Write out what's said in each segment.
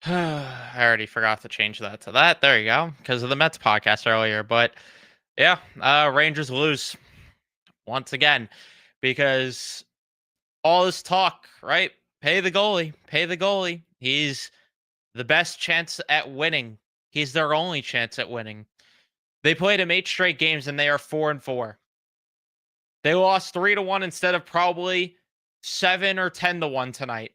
I already forgot to change that to that. There you go, because of the Mets podcast earlier. But yeah, Rangers lose once again because all this talk, right? Pay the goalie, pay the goalie. He's the best chance at winning. He's their only chance at winning. They played him 8 straight games and they are 4-4. They lost 3-1 instead of probably 7 or 10-1 tonight.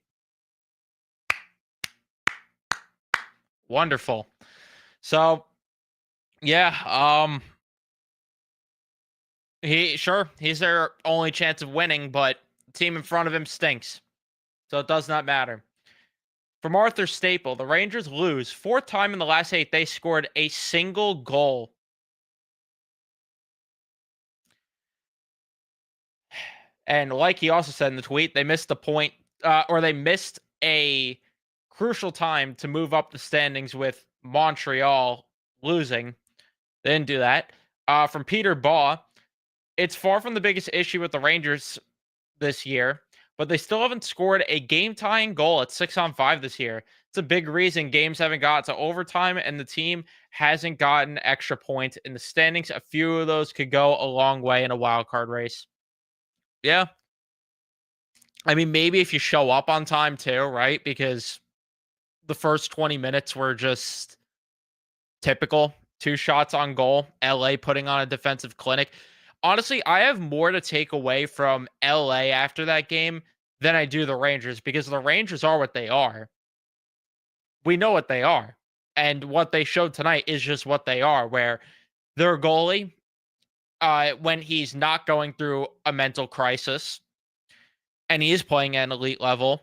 Wonderful. So yeah, he's their only chance of winning, but the team in front of him stinks. So it does not matter. From Arthur Staple, the Rangers lose. Fourth time in the last 8 they scored a single goal. And like he also said in the tweet, they missed the point, or they missed a crucial time to move up the standings with Montreal losing. They didn't do that. From Peter Baugh, it's far from the biggest issue with the Rangers this year, but they still haven't scored a game-tying goal at 6-on-5 this year. It's a big reason games haven't got to overtime, and the team hasn't gotten extra points in the standings. A few of those could go a long way in a wild card race. Yeah. I mean, maybe if you show up on time too, right? Because the first 20 minutes were just typical. 2 shots on goal. LA putting on a defensive clinic. Honestly, I have more to take away from LA after that game than I do the Rangers because the Rangers are what they are. We know what they are. And what they showed tonight is just what they are, where their goalie, when he's not going through a mental crisis and he is playing at an elite level,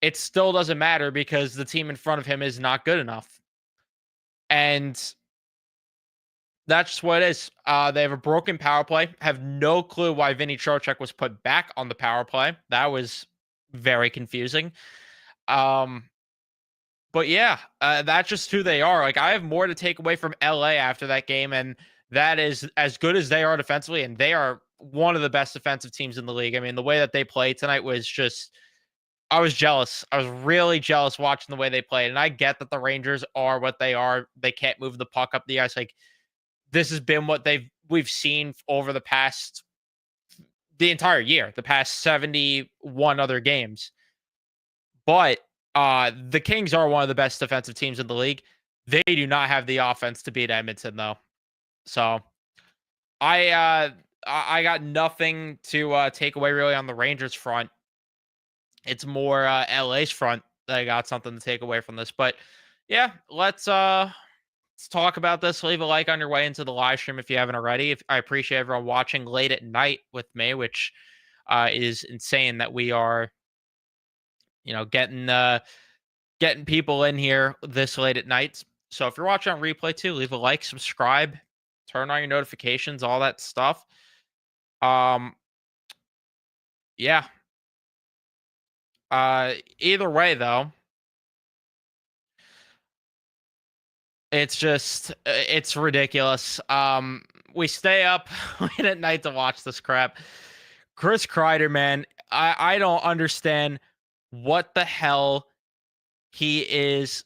it still doesn't matter because the team in front of him is not good enough. And that's just what it is. They have a broken power play. Have no clue why Vinny Trocheck was put back on the power play. That was very confusing. Um, but yeah, that's just who they are. Like I have more to take away from LA after that game, and that is as good as they are defensively, and they are one of the best defensive teams in the league. I mean, the way that they played tonight was just I was jealous. I was really jealous watching the way they played. And I get that the Rangers are what they are. They can't move the puck up the ice. Like this has been what we've seen over the entire year, the past 71 other games. But the Kings are one of the best defensive teams in the league. They do not have the offense to beat Edmonton though. So I uh I got nothing to take away really on the Rangers front. It's more LA's front that I got something to take away from this. But yeah, let's talk about this. Leave a like on your way into the live stream if you haven't already. If I appreciate everyone watching late at night with me, which is insane that we are, getting people in here this late at night. So if you're watching on replay too, leave a like, subscribe, turn on your notifications, all that stuff. Um, yeah. Either way though, it's ridiculous. We stay up late at night to watch this crap. Chris Kreider, man, I don't understand what the hell he is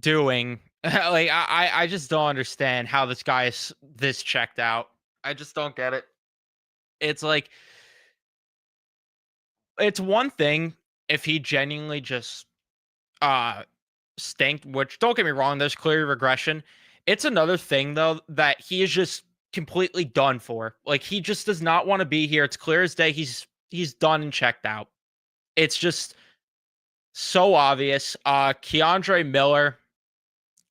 doing. Like I just don't understand how this guy is this checked out. I just don't get it. It's like it's one thing if he genuinely just uh stinked, which don't get me wrong, there's clear regression. It's another thing though that he is just completely done for. Like he just does not want to be here. It's clear as day he's done and checked out. It's just so obvious. Keandre Miller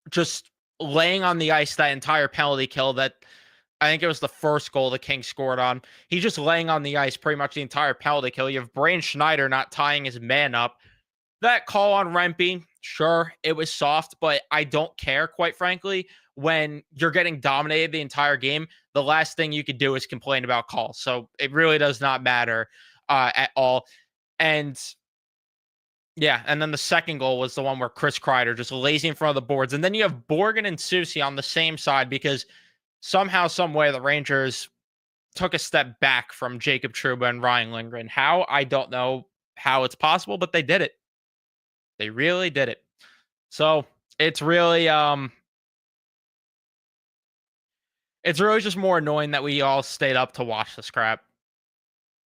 just laying on the ice that entire penalty kill that I think it was the first goal the Kings scored on. He's just laying on the ice pretty much the entire penalty kill. You have Brain Schneider not tying his man up. That call on Rempe, sure, it was soft, but I don't care, quite frankly. When you're getting dominated the entire game, the last thing you could do is complain about calls. So it really does not matter at all. And yeah, and then the second goal was the one where Chris Kreider just lazy in front of the boards. And then you have Borgen and Susie on the same side because somehow, some way, the Rangers took a step back from Jacob Trouba and Ryan Lindgren. How? I don't know how it's possible, but they did it. They really did it. So it's really just more annoying that we all stayed up to watch this crap.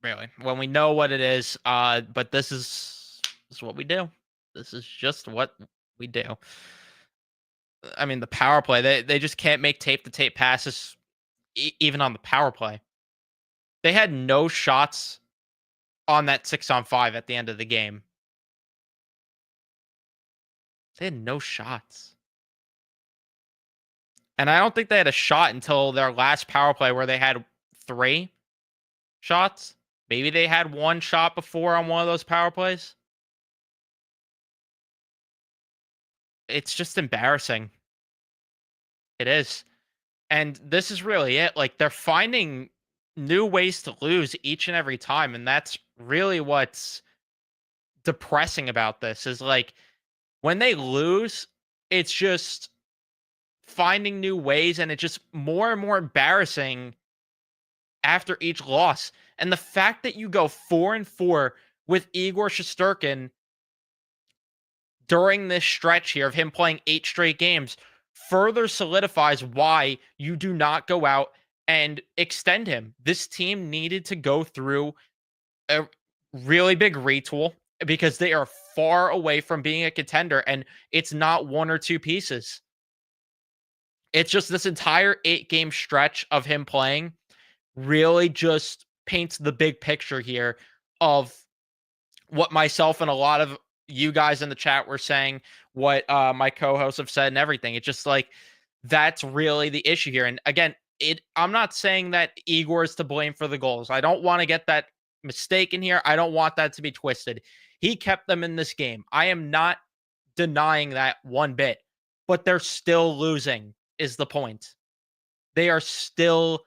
Really, when we know what it is. But this is what we do. This is just what we do. I mean, the power play, they just can't make tape to tape passes, even on the power play. They had no shots on that 6-on-5 at the end of the game. They had no shots. And I don't think they had a shot until their last power play where they had 3 shots. Maybe they had 1 shot before on one of those power plays. It's just embarrassing. It is. And this is really it. Like, they're finding new ways to lose each and every time, and that's really what's depressing about this is, like, when they lose, it's just finding new ways, and it's just more and more embarrassing after each loss. And the fact that you go 4-4 with Igor Shesterkin during this stretch here of him playing 8 straight games further solidifies why you do not go out and extend him. This team needed to go through a really big retool because they are far away from being a contender, and it's not 1 or 2 pieces. It's just this entire 8-game stretch of him playing really just paints the big picture here of what myself and a lot of you guys in the chat were saying, what my co-hosts have said and everything. It's just like that's really the issue here. And again, I'm not saying that Igor is to blame for the goals. I don't want to get that mistaken here. I don't want that to be twisted. He kept them in this game. I am not denying that one bit, but they're still losing is the point. They are still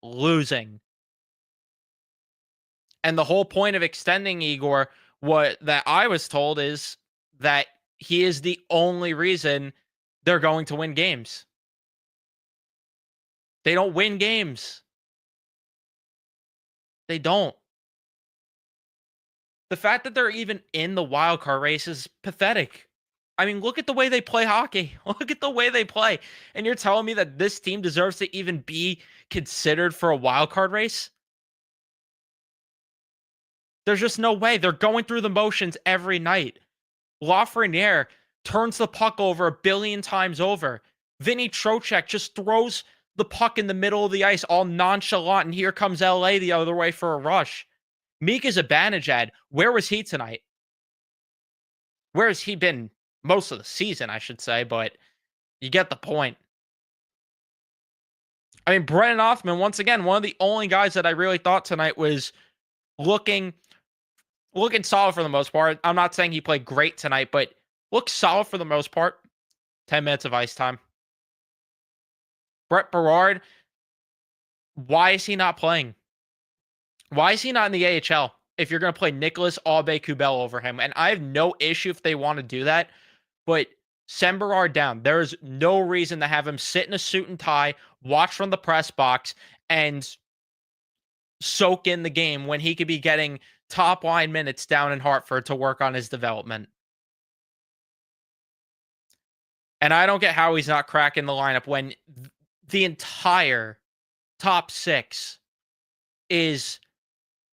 losing. And the whole point of extending Igor, what that I was told is that he is the only reason they're going to win games. They don't win games. They don't. The fact that they're even in the wild card race is pathetic. I mean, look at the way they play hockey. Look at the way they play. And you're telling me that this team deserves to even be considered for a wild card race? There's just no way. They're going through the motions every night. Lafreniere turns the puck over a billion times over. Vinny Trocheck just throws the puck in the middle of the ice all nonchalant, and here comes LA the other way for a rush. Mika Zibanejad, where was he tonight? Where has he been most of the season, I should say, but you get the point. I mean, Brennan Othman, once again, one of the only guys that I really thought tonight was looking solid for the most part. I'm not saying he played great tonight, but looked solid for the most part. 10 minutes of ice time. Brett Berard, why is he not playing? Why is he not in the AHL if you're going to play Nicholas Aube-Kubel over him? And I have no issue if they want to do that, but send Berard down. There is no reason to have him sit in a suit and tie, watch from the press box, and soak in the game when he could be getting top line minutes down in Hartford to work on his development. And I don't get how he's not cracking the lineup when the entire top 6 is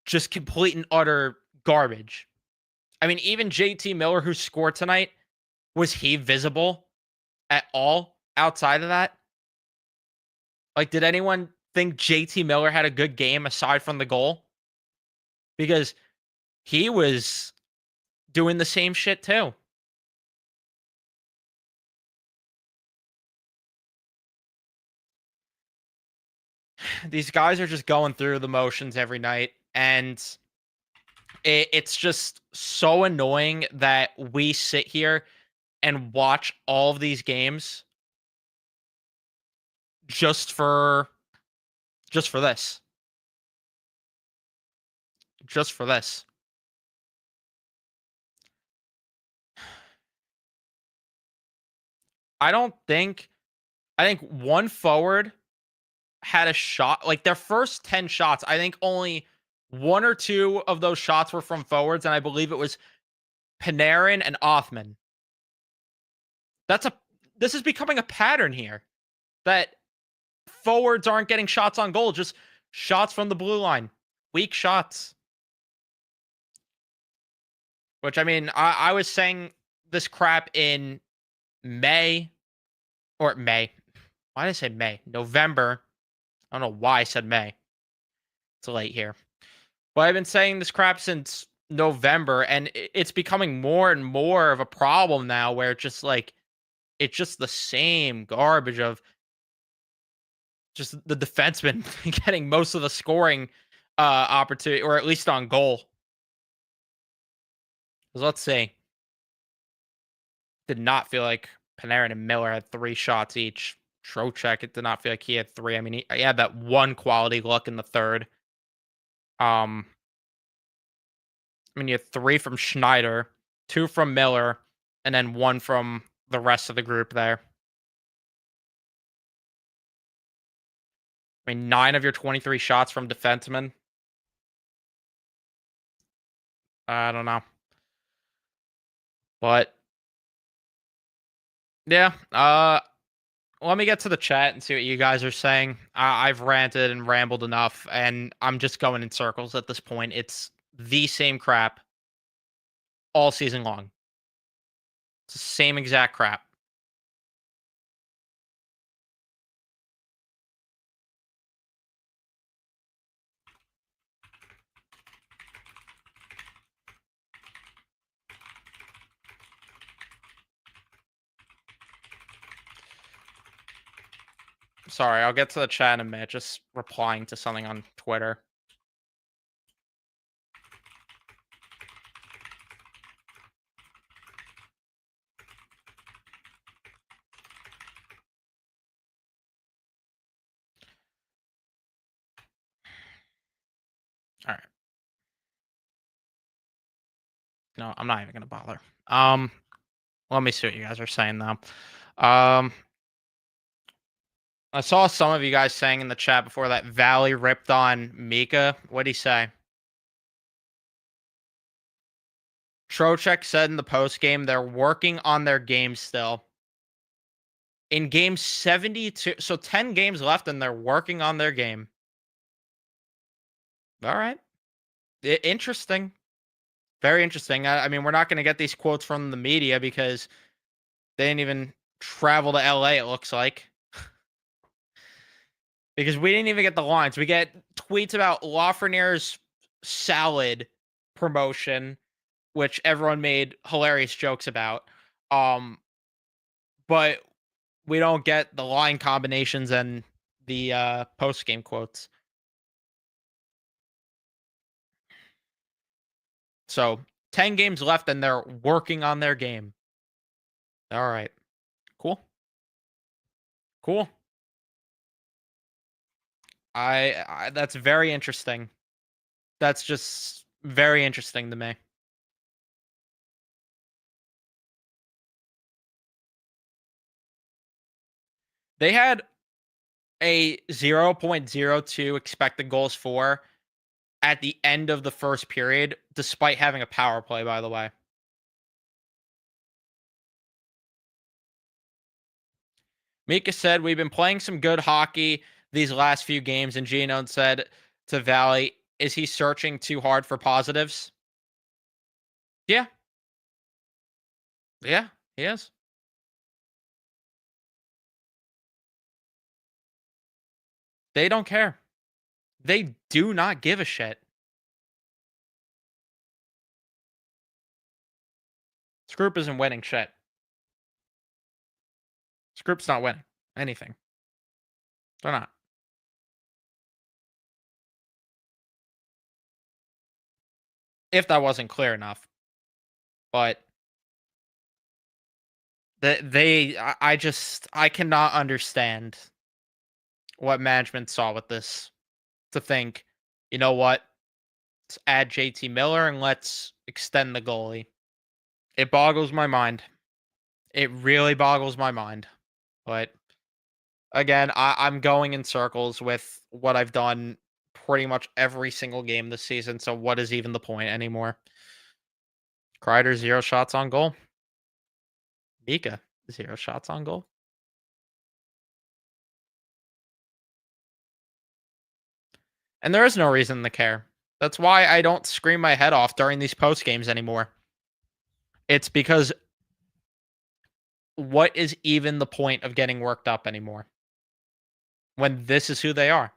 just complete and utter garbage. I mean, even JT Miller, who scored tonight, was he visible at all outside of that? Like, did anyone think JT Miller had a good game aside from the goal? Because he was doing the same shit too. These guys are just going through the motions every night, and it's just so annoying that we sit here and watch all of these games just for this. Just for this. I think one forward had a shot. Like, their first 10 shots, I think only 1 or 2 of those shots were from forwards, and I believe it was Panarin and Othman. That's a this is becoming a pattern here that forwards aren't getting shots on goal, just shots from the blue line. Weak shots. Which I mean, I was saying this crap in May or May. Why did I say May? November. I don't know why I said May. It's late here. But I've been saying this crap since November, and it's becoming more and more of a problem now where it's just like it's just the same garbage of just the defenseman getting most of the scoring opportunity, or at least on goal. 'Cause let's say did not feel like Panarin and Miller had 3 shots each. Trocheck, it did not feel like he had 3. I mean, he had that one quality look in the third. Um, I mean, you had 3 from Schneider, 2 from Miller, and then 1 from the rest of the group there. I mean, 9 of your 23 shots from defensemen. I don't know. But yeah, let me get to the chat and see what you guys are saying. I've ranted and rambled enough, and I'm just going in circles at this point. It's the same crap all season long. It's the same exact crap. Sorry, I'll get to the chat in a minute. Just replying to something on Twitter. All right. No, I'm not even gonna bother. Let me see what you guys are saying though. Um, I saw some of you guys saying in the chat before that Valley ripped on Mika. What'd he say? Trocheck said in the post game they're working on their game still. In game 72, so 10 games left, and they're working on their game. All right, interesting, very interesting. I mean, we're not going to get these quotes from the media because they didn't even travel to LA. It looks like because we didn't even get the lines. We get tweets about Lafreniere's salad promotion, which everyone made hilarious jokes about. Um, but we don't get the line combinations and the post game quotes. So 10 games left and they're working on their game. All right. Cool. Cool. I that's very interesting. That's just very interesting to me. They had a 0.02 expected goals for at the end of the first period, despite having a power play, by the way. Mika said, "We've been playing some good hockey these last few games." And Gino said to Valley, "Is he searching too hard for positives?" Yeah. Yeah, he is. They don't care. They do not give a shit. This group isn't winning shit. This group's not winning anything. They're not. If that wasn't clear enough. But I cannot understand what management saw with this to think, you know what? Let's add JT Miller and let's extend the goalie. It boggles my mind. It really boggles my mind. But again, I'm going in circles with what I've done pretty much every single game this season. So what is even the point anymore? Kreider 0 shots on goal. Mika. 0 shots on goal. And there is no reason to care. That's why I don't scream my head off during these post games anymore. It's because what is even the point of getting worked up anymore when this is who they are?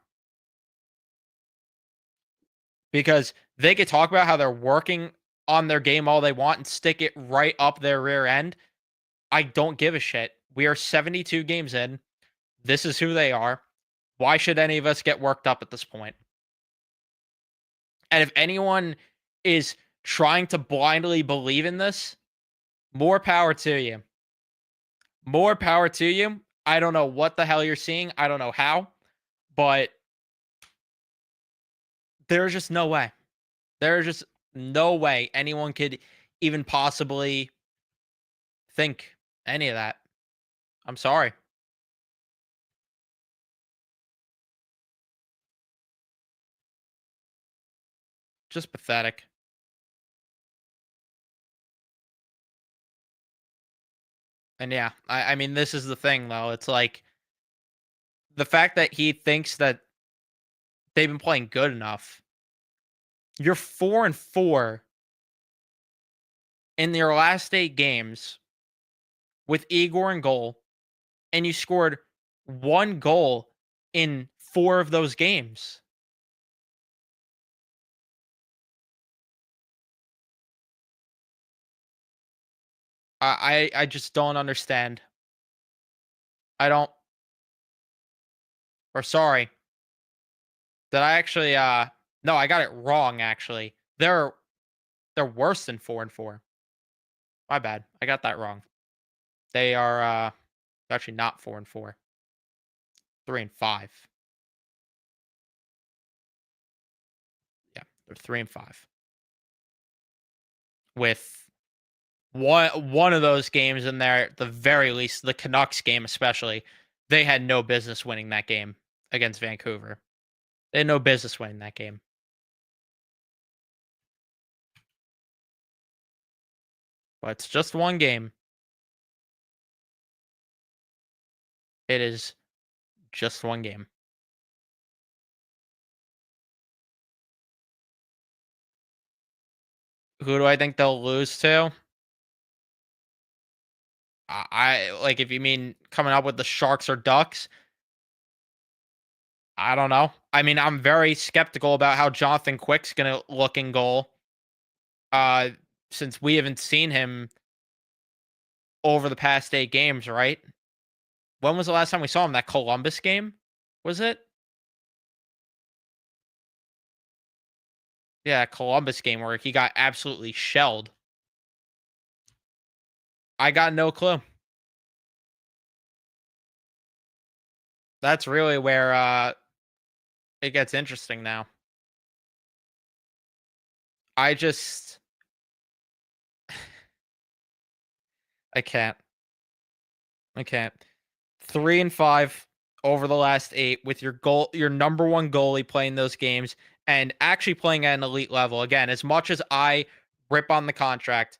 Because they could talk about how they're working on their game all they want and stick it right up their rear end. I don't give a shit. We are 72 games in. This is who they are. Why should any of us get worked up at this point? And if anyone is trying to blindly believe in this, more power to you. More power to you. I don't know what the hell you're seeing. I don't know how, but there's just no way. There's just no way anyone could even possibly think any of that. I'm sorry. Just pathetic. And yeah, I mean, this is the thing though. It's like the fact that he thinks that they've been playing good enough. You're 4-4 in your last 8 games with Igor in goal, and you scored 1 goal in 4 of those games. I just don't understand. I don't. Or sorry, did I actually? No, I got it wrong. Actually, they're worse than 4-4. My bad. I got that wrong. They are actually not 4-4. 3-5. Yeah, they're 3-5. With one of those games in there, at the very least, the Canucks game especially, they had no business winning that game against Vancouver. They had no business winning that game. But it's just one game. It is just one game. Who do I think they'll lose to? I like if you mean coming up with the Sharks or Ducks, I don't know. I mean, I'm very skeptical about how Jonathan Quick's gonna look in goal. Uh, since we haven't seen him over the past 8 games, right? When was the last time we saw him? That Columbus game? Was it? Yeah, Columbus game where he got absolutely shelled. I got no clue. That's really where it gets interesting now. I just I can't. I can't. 3-5 over the last 8 with your number one goalie playing those games and actually playing at an elite level. Again, as much as I rip on the contract,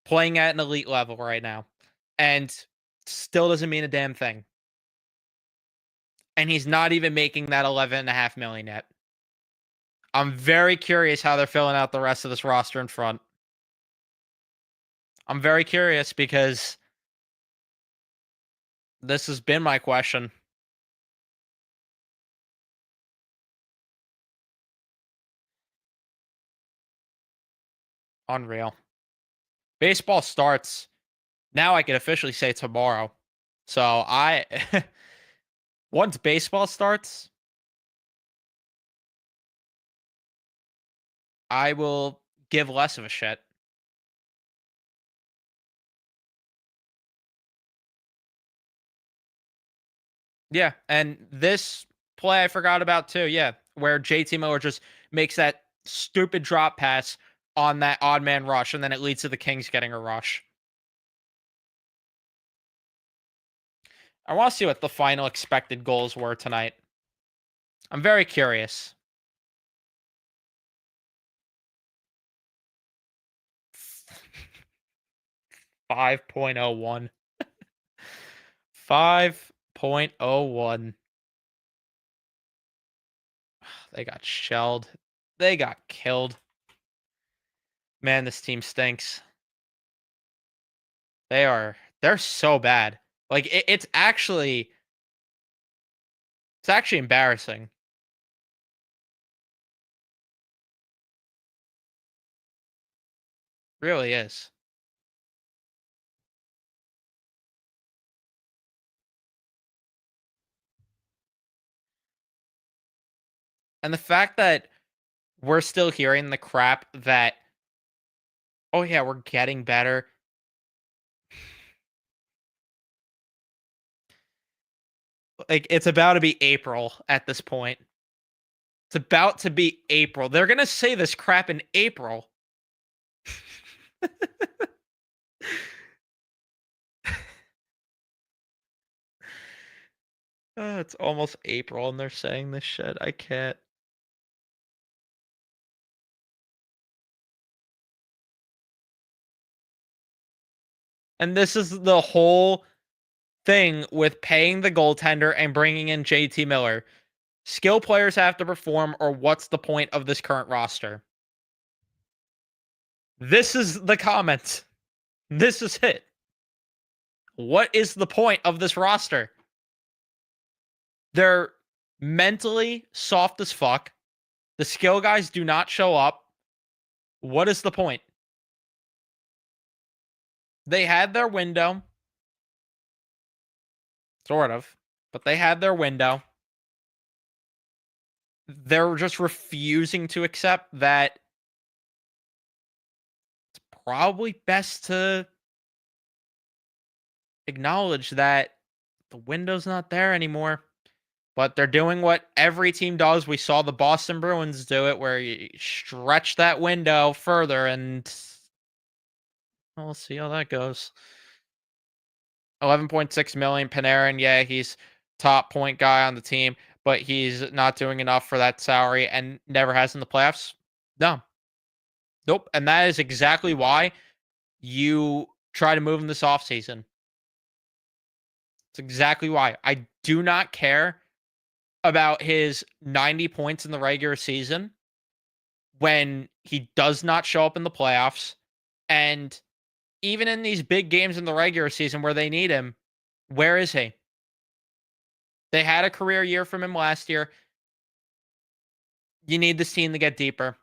playing at an elite level right now, and still doesn't mean a damn thing. And he's not even making that 11.5 million yet. I'm very curious how they're filling out the rest of this roster in front. I'm very curious because this has been my question. Unreal. Baseball starts now. I can officially say tomorrow. So I once baseball starts, I will give less of a shit. Yeah, and this play I forgot about too. Yeah, where JT Miller just makes that stupid drop pass on that odd man rush, and then it leads to the Kings getting a rush. I want to see what the final expected goals were tonight. I'm very curious. 5.01. 5.01. They got shelled. They got killed. Man, this team stinks. They're so bad. Like it's actually embarrassing. Really is. And the fact that we're still hearing the crap that, oh yeah, we're getting better. Like it's about to be April at this point. It's about to be April. They're gonna say this crap in April. It's almost April and they're saying this shit. I can't. And this is the whole thing with paying the goaltender and bringing in JT Miller. Skill players have to perform, or what's the point of this current roster? This is the comment. This is it. What is the point of this roster? They're mentally soft as fuck. The skill guys do not show up. What is the point? They had their window. Sort of. But they had their window. They're just refusing to accept that it's probably best to acknowledge that the window's not there anymore. But they're doing what every team does. We saw the Boston Bruins do it, where you stretch that window further, and we'll see how that goes. 11.6 million Panarin. Yeah, he's top point guy on the team, but he's not doing enough for that salary and never has in the playoffs. No. Nope. And that is exactly why you try to move him this offseason. It's exactly why. I do not care about his 90 points in the regular season when he does not show up in the playoffs. And even in these big games in the regular season where they need him, where is he? They had a career year from him last year. You need this team to get deeper.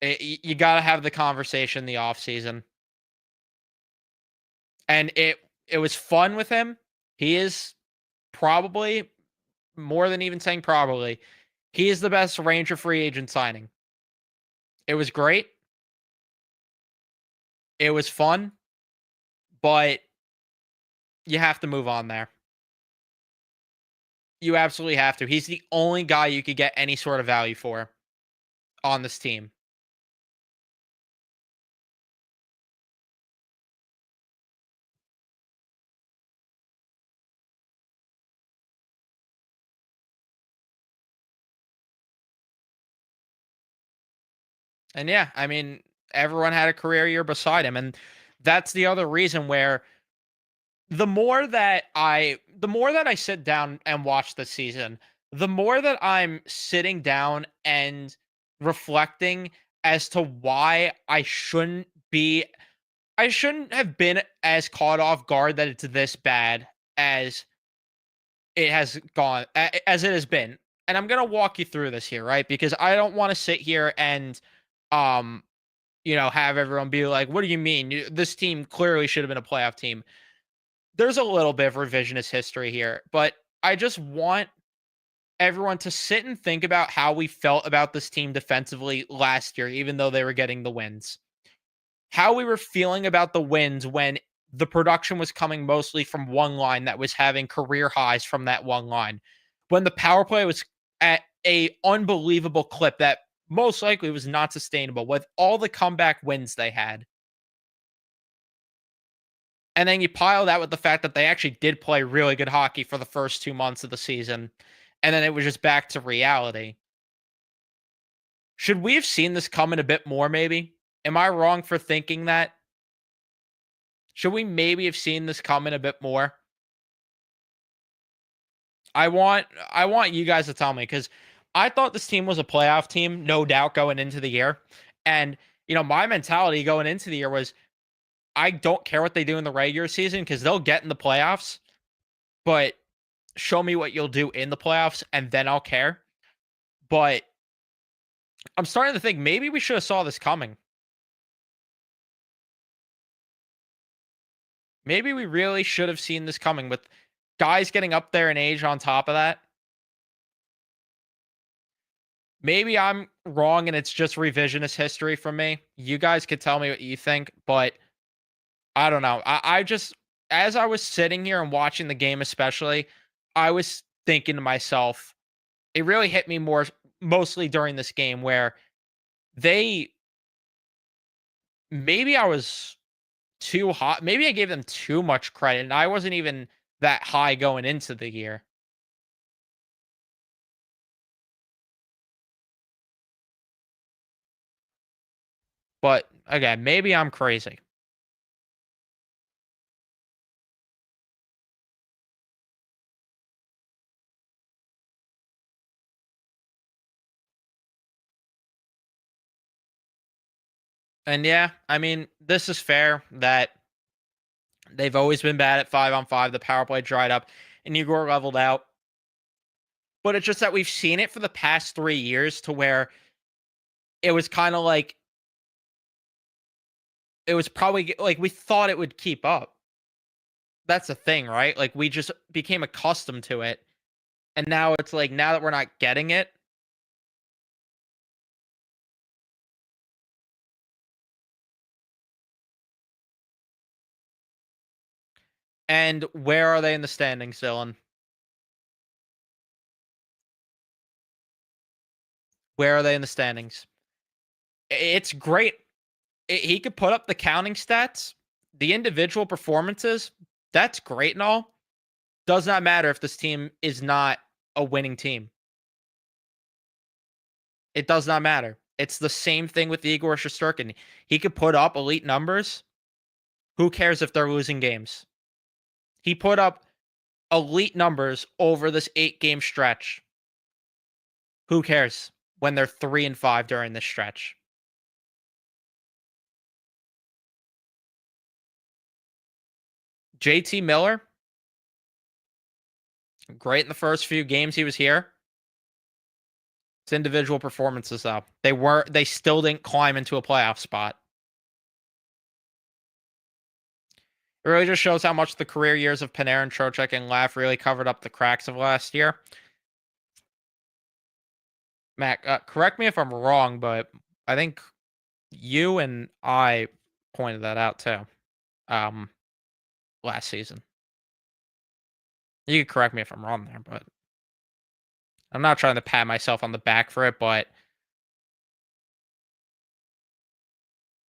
You got to have the conversation in the offseason. And it was fun with him. He is probably, more than even saying probably, he is the best Ranger free agent signing. It was great. It was fun, but you have to move on there. You absolutely have to. He's the only guy you could get any sort of value for on this team. And yeah, I mean, everyone had a career year beside him. And that's the other reason where the more that I sit down and watch the season, the more that I'm sitting down and reflecting as to why I shouldn't have been as caught off guard that it's this bad as it has gone as it has been. And I'm gonna walk you through this here, right? Because I don't want to sit here and um have everyone be like, what do you mean? This team clearly should have been a playoff team. There's a little bit of revisionist history here, but I just want everyone to sit and think about how we felt about this team defensively last year, even though they were getting the wins. How we were feeling about the wins when the production was coming mostly from one line that was having career highs from that one line. When the power play was at a unbelievable clip that most likely was not sustainable with all the comeback wins they had. And then you pile that with the fact that they actually did play really good hockey for the first 2 months of the season, and then it was just back to reality. Should we have seen this coming a bit more maybe? Am I wrong for thinking that? Should we maybe have seen this coming a bit more? I want you guys to tell me because I thought this team was a playoff team, no doubt, going into the year. And my mentality going into the year was I don't care what they do in the regular season because they'll get in the playoffs, but show me what you'll do in the playoffs and then I'll care. But I'm starting to think maybe we should have saw this coming. Maybe we really should have seen this coming with guys getting up there in age on top of that. Maybe I'm wrong and it's just revisionist history from me. You guys could tell me what you think, but I don't know. I just, as I was sitting here and watching the game, especially, I was thinking to myself, it really hit me more mostly during this game where they maybe I was too hot. Maybe I gave them too much credit and I wasn't even that high going into the year. But again, maybe I'm crazy. And yeah, I mean, this is fair that they've always been bad at 5-on-5. The power play dried up and Igor leveled out. But it's just that we've seen it for the past 3 years to where it was kind of like it was probably like we thought it would keep up. That's the thing, right? Like we just became accustomed to it. And now it's like now that we're not getting it, and where are they in the standings, Dylan? Where are they in the standings? It's great. He could put up the counting stats, the individual performances. That's great and all. Does not matter if this team is not a winning team. It does not matter. It's the same thing with Igor Shesterkin. He could put up elite numbers. Who cares if they're losing games? He put up elite numbers over this 8-game stretch. Who cares when they're 3-5 during this stretch? JT Miller, great in the first few games he was here. It's individual performances though. They still didn't climb into a playoff spot. It really just shows how much the career years of Panarin, Trocheck, and Laugh really covered up the cracks of last year. Mac, correct me if I'm wrong, but I think you and I pointed that out too. Um, Last season. You can correct me if I'm wrong there, but I'm not trying to pat myself on the back for it, but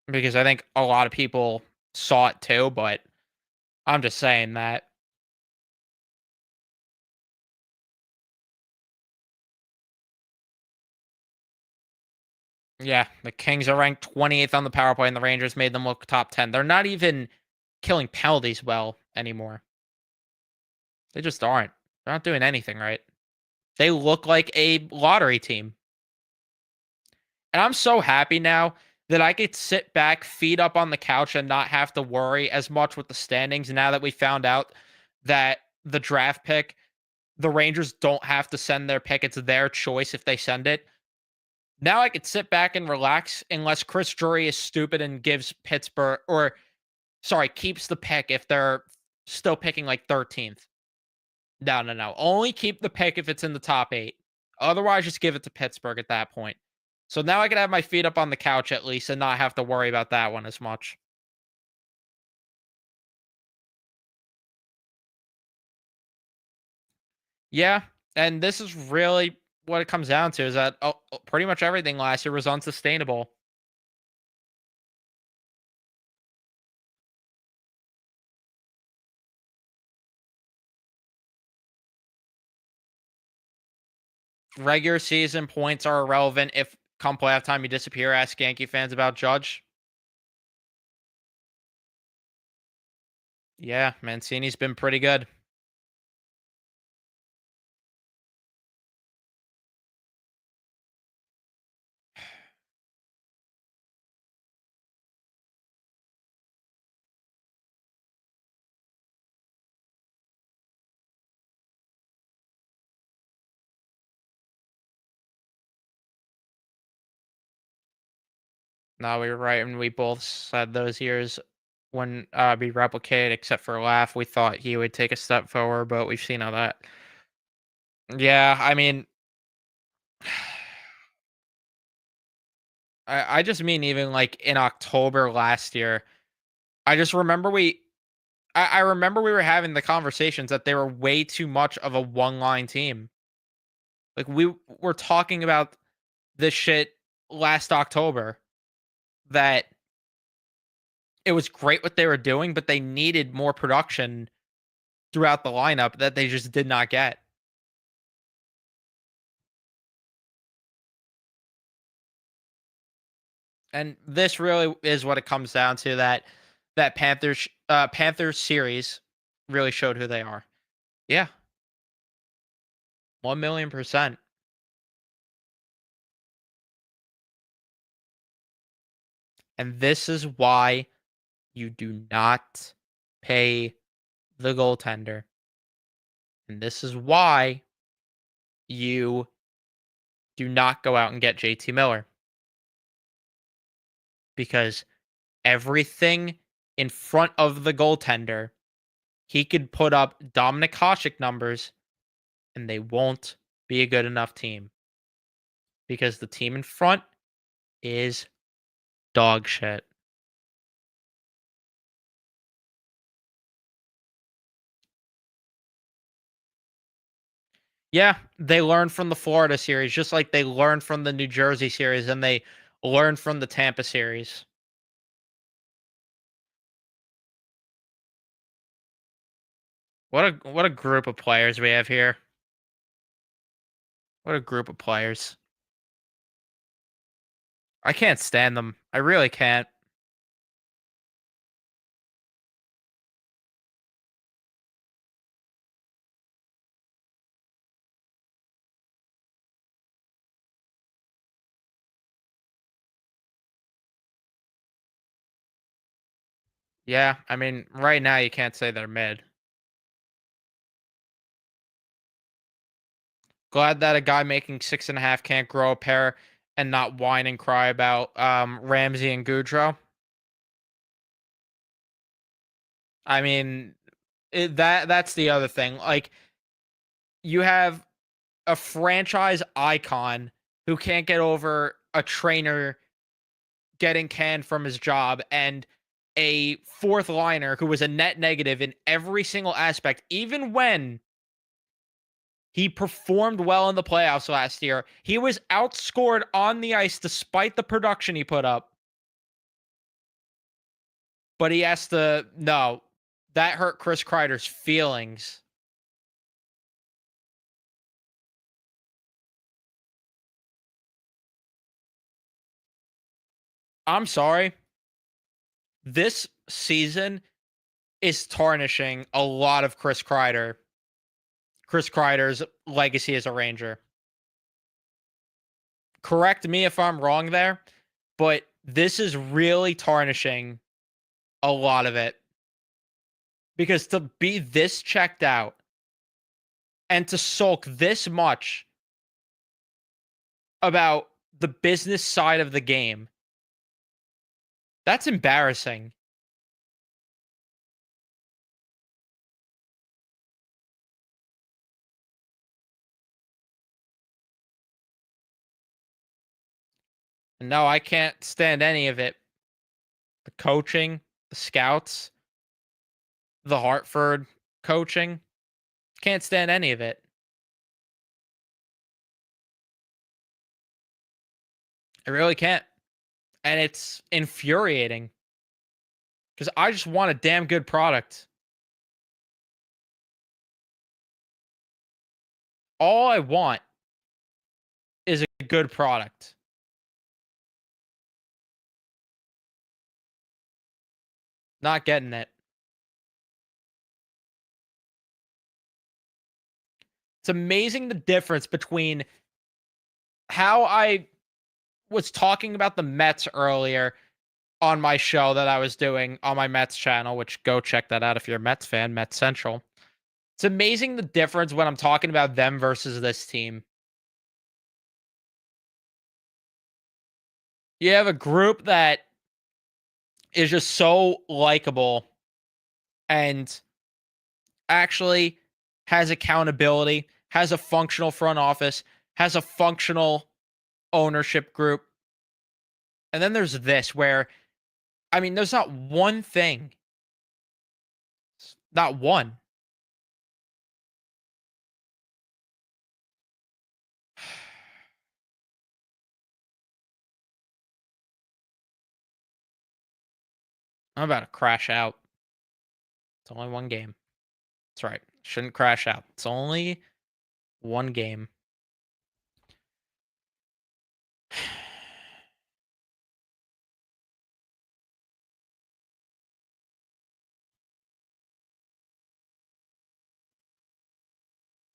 because I think a lot of people saw it too, but I'm just saying that. Yeah, the Kings are ranked 28th on the power play, and the Rangers made them look top 10. They're not even killing penalties well anymore. They just aren't. They're not doing anything right. They look like a lottery team. And I'm so happy now that I could sit back, feet up on the couch, and not have to worry as much with the standings now that we found out that the draft pick, the Rangers don't have to send their pick. It's their choice if they send it. Now I could sit back and relax unless Chris Drury is stupid and gives Pittsburgh or sorry, keeps the pick if they're still picking like 13th. No, no, no. Only keep the pick if it's in the top 8. Otherwise, just give it to Pittsburgh at that point. So now I can have my feet up on the couch at least and not have to worry about that one as much. Yeah, and this is really what it comes down to is that pretty much everything last year was unsustainable. Regular season points are irrelevant if come playoff time you disappear. Ask Yankee fans about Judge. Yeah, Mancini's been pretty good. No, we were right, and we both said those years wouldn't be replicated, except for Laugh. We thought he would take a step forward, but we've seen how that. Yeah, I mean, I just mean even like in October last year. I just remember I remember we were having the conversations that they were way too much of a one line team. Like we were talking about this shit last October that it was great what they were doing, but they needed more production throughout the lineup that they just did not get. And this really is what it comes down to, that Panthers series really showed who they are. Yeah, 1,000,000%. And this is why you do not pay the goaltender. And this is why you do not go out and get JT Miller, because everything in front of the goaltender, he could put up Dominic Hasek numbers and they won't be a good enough team because the team in front is dog shit. Yeah, they learned from the Florida series, just like they learned from the New Jersey series and they learned from the Tampa series. What a group of players we have here. What a group of players. I can't stand them. I really can't. Yeah, I mean, right now you can't say they're mid. Glad that a guy making 6.5 can't grow a pair and not whine and cry about Ramsey and Goudreau. I mean, that's the other thing. Like you have a franchise icon who can't get over a trainer getting canned from his job and a fourth liner who was a net negative in every single aspect, even when he performed well in the playoffs last year. He was outscored on the ice despite the production he put up. But he has to no, that hurt Chris Kreider's feelings. I'm sorry. This season is tarnishing a lot of Chris Kreider's legacy as a Ranger. Correct me if I'm wrong there, but this is really tarnishing a lot of it because to be this checked out and to sulk this much about the business side of the game, that's embarrassing. And no, I can't stand any of it. The coaching, the scouts, the Hartford coaching, can't stand any of it. I really can't. And it's infuriating because I just want a damn good product. All I want is a good product. Not getting it. It's amazing the difference between how I was talking about the Mets earlier on my show that I was doing on my Mets channel, which go check that out if you're a Mets fan, Mets Central. It's amazing the difference when I'm talking about them versus this team. You have a group that is just so likable and actually has accountability, has a functional front office, has a functional ownership group. And then there's this where, I mean, there's not one thing, not one. I'm about to crash out. It's only one game. That's right. Shouldn't crash out. It's only one game.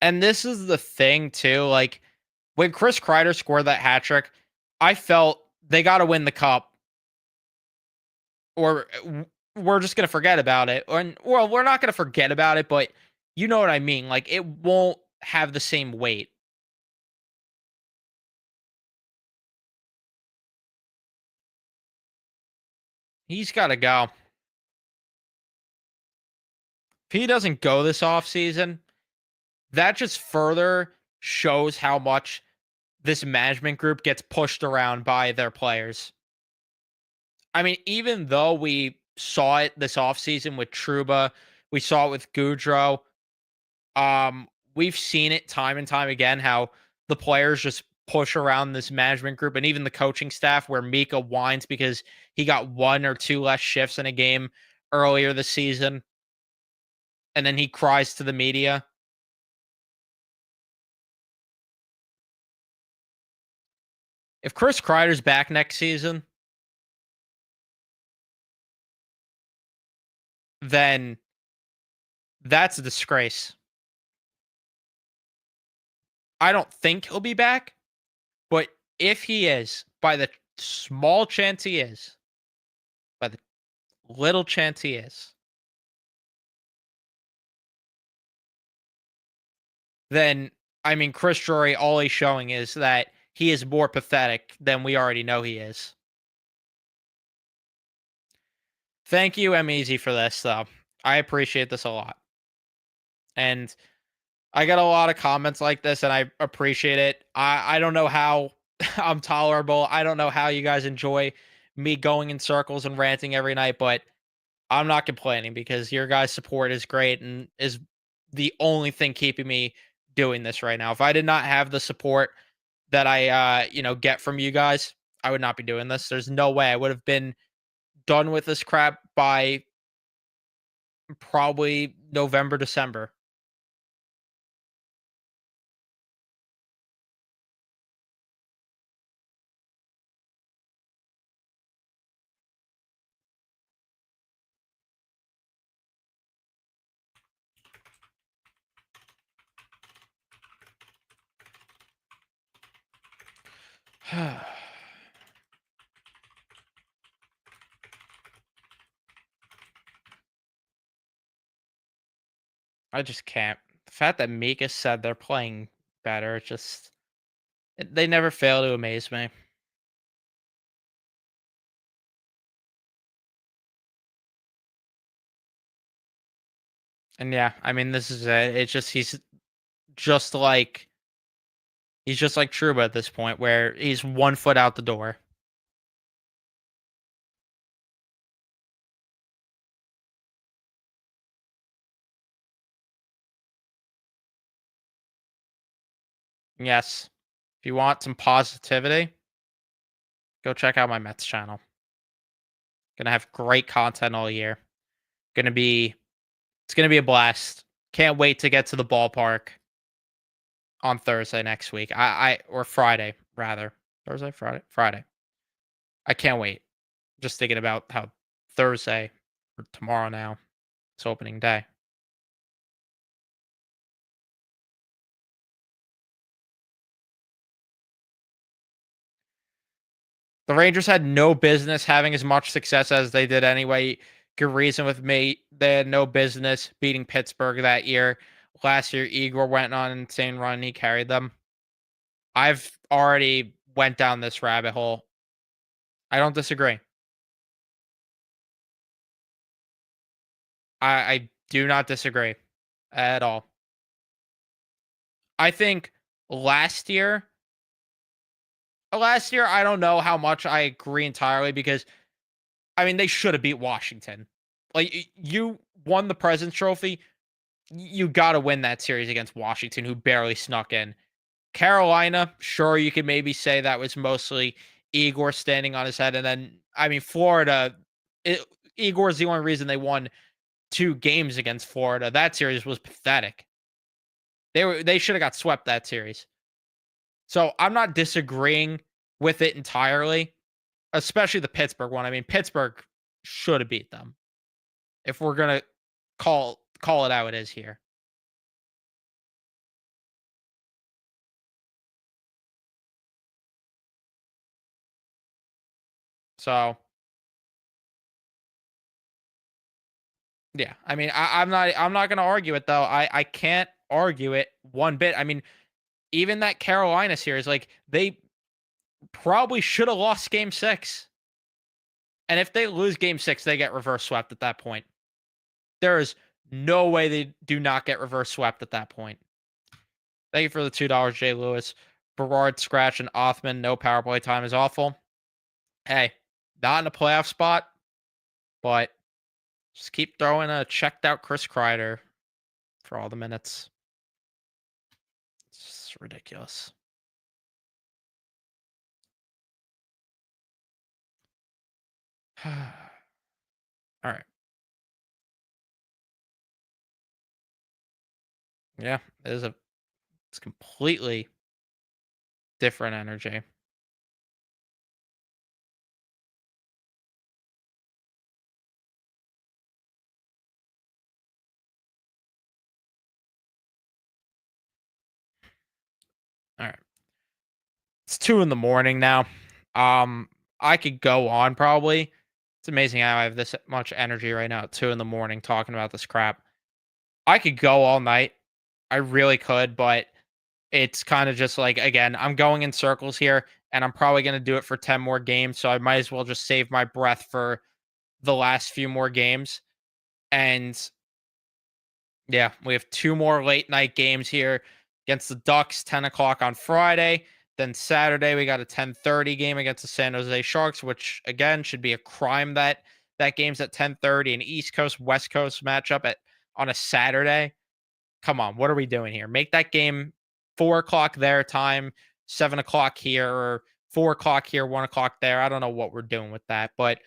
And this is the thing too, like when Chris Kreider scored that hat trick, I felt they got to win the cup, or we're just gonna forget about it. Or well, we're not gonna forget about it, but you know what I mean. Like it won't have the same weight. He's got to go. If he doesn't go this offseason, that just further shows how much this management group gets pushed around by their players. I mean, even though we saw it this offseason with Truba, we saw it with Goudreau, we've seen it time and time again how the players just push around this management group and even the coaching staff where Mika whines because he got one or two less shifts in a game earlier this season and then he cries to the media. If Chris Kreider's back next season, then that's a disgrace. I don't think he'll be back, but if he is, by the small chance he is, by the little chance he is, then I mean Chris Drury, all he's showing is that he is more pathetic than we already know he is. Thank you, M Easy, for this though. I appreciate this a lot. And I get a lot of comments like this and I appreciate it. I don't know how I'm tolerable. I don't know how you guys enjoy me going in circles and ranting every night, but I'm not complaining because your guys' support is great and is the only thing keeping me doing this right now. If I did not have the support that I get from you guys, I would not be doing this. There's no way I would have been done with this crap by probably November, December. I just can't. The fact that Mika said they're playing better, they never fail to amaze me. And yeah, I mean this is it. It's just just like he's just like Truba at this point where he's 1 foot out the door. Yes. If you want some positivity, go check out my Mets channel. Gonna have great content all year. Gonna be it's gonna be a blast. Can't wait to get to the ballpark on Thursday next week. I or Friday rather. Thursday, Friday, Friday. I can't wait. Just thinking about how Thursday or tomorrow now it's opening day. The Rangers had no business having as much success as they did anyway. Good reason with me. They had no business beating Pittsburgh that year. Last year, Igor went on an insane run. He carried them. I've already went down this rabbit hole. I don't disagree. I do not disagree at all. I think last year, I don't know how much I agree entirely because I mean they should have beat Washington. Like you won the President's Trophy, you got to win that series against Washington, who barely snuck in. Carolina, sure, you could maybe say that was mostly Igor standing on his head, and then I mean Florida. It, Igor's the only reason they won 2 games against Florida. That series was pathetic. They should have got swept that series. So I'm not disagreeing with it entirely, especially the Pittsburgh one. I mean, Pittsburgh should have beat them. If we're gonna call it how it is here. So yeah, I mean, I'm not gonna argue it though. I can't argue it one bit. I mean, even that Carolina series, like they probably should have lost Game 6. And if they lose Game 6, they get reverse swept at that point. There is no way they do not get reverse swept at that point. Thank you for the $2, Jay Lewis. Berard, Scratch, and Othman. No power play time is awful. Hey, not in a playoff spot, but just keep throwing a checked out Chris Kreider for all the minutes. It's just ridiculous. All right. Yeah, it's completely different energy. All right. It's 2 in the morning now. I could go on probably. It's amazing how I have this much energy right now at 2 in the morning talking about this crap. I could go all night. I really could, but it's kind of just like again, I'm going in circles here and I'm probably going to do it for 10 more games, so I might as well just save my breath for the last few more games. And yeah, we have 2 more late night games here against the Ducks, 10 o'clock on Friday. Then Saturday, we got a 10:30 game against the San Jose Sharks, which again should be a crime that that game's at 10:30, an East Coast West Coast matchup at on a Saturday. Come on, what are we doing here? Make that game 4 o'clock their time, 7 o'clock here, or 4 o'clock here, 1 o'clock there. I don't know what we're doing with that, but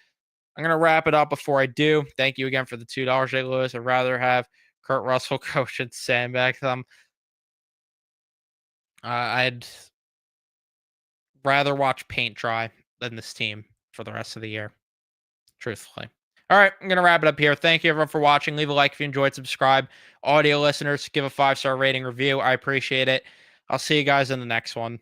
I'm gonna wrap it up before I do. Thank you again for the $2, Jay Lewis. I'd rather have Kurt Russell coach and sandbag them. I'd rather watch paint dry than this team for the rest of the year, truthfully. All right, I'm going to wrap it up here. Thank you, everyone, for watching. Leave a like if you enjoyed, subscribe. Audio listeners, give a 5-star rating review. I appreciate it. I'll see you guys in the next one.